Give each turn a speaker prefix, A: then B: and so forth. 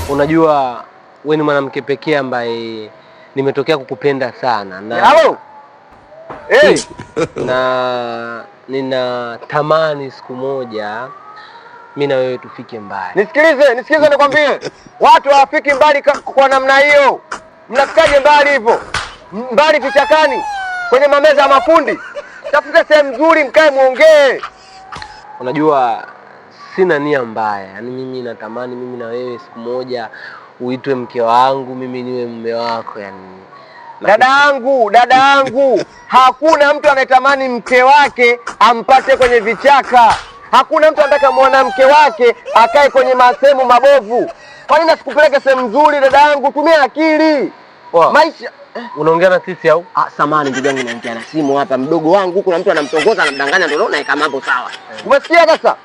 A: Unajua wewe ni mwanamke pekee ambaye nimetokea kukupenda sana na
B: Halo.
A: Na ninatamani siku moja mimi na wewe tufike mbali.
B: Nisikilize nikwambie. Watu hawafiki mbali kwa namna hiyo. Mnafikaje mbali hivyo? Mbali vichakani, kwenye mameza ya mafundi. Tafuta sehemu nzuri mkae muongee.
A: Unajua sina nia mbaya. Yaani mimi natamani mimi na wewe siku moja uitwe mke wangu, mimi niwe mume wako yani.
B: Dada yangu, hakuna mtu anayetamani mke wake ampate kwenye vichaka. Hakuna mtu anataka mwanamke wake akae kwenye masehemu mabovu. Kwa nini nasikupeleke sehemu nzuri dada yangu? Tumia akili.
A: Wow.
B: Maisha
A: Unaongea na sisi au?
B: Samahani ndugu yangu, naongea na simu hapa. Mdogo wangu kuna mtu anamtongoza anamdanganya, ndio naona kama hapo sawa. Umesikia sasa?